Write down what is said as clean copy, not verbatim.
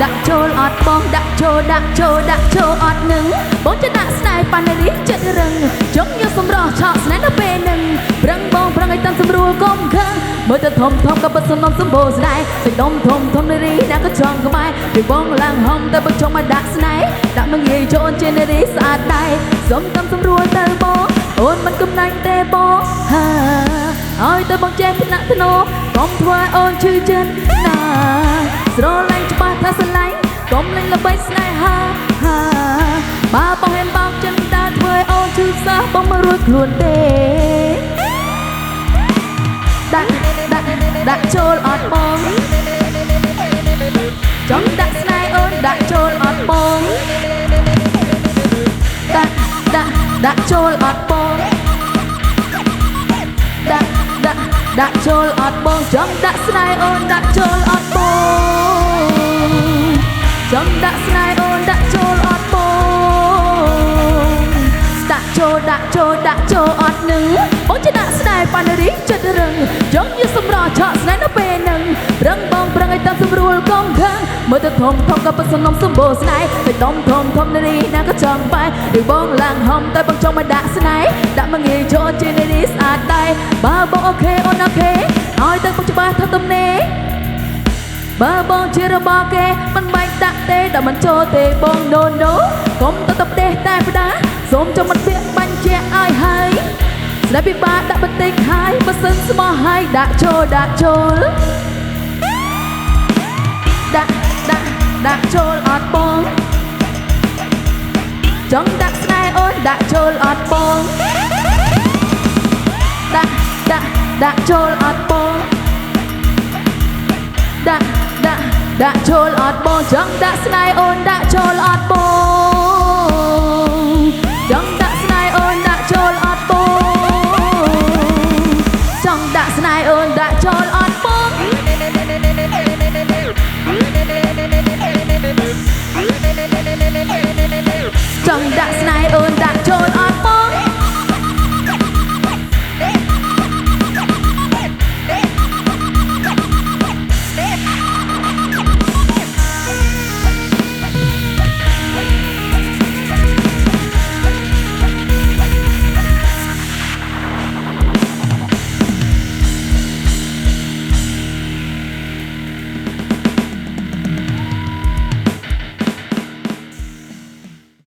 ដាក់ចូលអត់បងដាក់ចូលអត់នឹងបងจะដាក់ស្នេហ៍ប៉ាននេះចិត្តរឹងចង់យកសម្រស់ឆក់ស្នេហ៍នៅពេលនឹងប្រឹងបងប្រឹងឲ្យតាមស្រួលកុំខឹងមើលទៅធំក៏បិទសំណុំសម្បូរស្នេហ៍សេចដុំធំនារីណាក៏ចង់ក្បែរពីបងឡើងហំតែបើចង់មកដាក់ស្នេហ៍ដាក់មកងាយចូលជានារីស្អាតដែរសុំតាមស្រួលទៅបងអូនមិនកំណាញ់ទេបងហាឲ្យទៅបងចេះថ្នាក់ធ្នោកុំធ្វើអូនឈឺចិត្តណាស្រឡាញ់ច្បាស់ថាស្រឡាញ់កុំលេងល្បីស្នេហាបើបងហែមបោកចិនតើធ្វើអូនឈឺសោះបងមិនរួចខ្លួនទេដាក់ចូលអត់បងចង់ដាក់ស្នេហ៍អូនដាក់ចូលអត់បងដាក់ចូលអត់បងដាក់ចូលអត់បងចង់ដាក់ស្នេហ៍អូនដាក់ចូលអត់បងចង់ដាក់ស្នេហ៍អូនដាក់ចូលអត់បងដាក់ចូលអត់នឹងបងจะដាក់ស្នេហ៍ប៉ានរីចិត្តរឹងចង់យកសម្រស់ឆក់ស្នេហ៍នៅពេលនឹងប្រឹងបងប្រឹងឲ្យតាមស្រួលកុំខឹងមើលទៅធំក៏បិទសំណុំសម្បូរស្នេហ៍តែដុំធំនារីណាក៏ចង់បែរឬបងឡើងហំតែបងចង់មកដាក់ស្នេហ៍ដាក់មកងាយចូលជានារីស្អាតដែរបើបងអូខេអូនអូខេឲ្យទៅបងច្បាស់ថាទំនេរបើបងជារបស់គេមិនបាច់ដាក់ទេដល់មិនចូលទេបង no កុំទៅទេតែផ្ដាសូមចាំមិនពាក្យបាញ់ជាឲ្យហើយស្នេហ៍ពិបាកដាក់បន្តិចហើយបើសិនស្មោះហើយដាក់ចូលដាក់ចូលអត់បងចង់ដាក់ស្នេហ៍អូនដាក់ចូលអត់បងដាក់ចូលអត់បងដាក់ចូលអត់បងចង់ដាក់ស្នេហ៍អូនដាក់ចូលអត់បងចង់ដាក់ស្នេហ៍អូនដាក់ចូលអត់បងចង់ដាក់ស្នេហ៍អូនដាក់ចូលអត់បងចង់ដាក់ស្នេហ៍អូនដាក់ចូល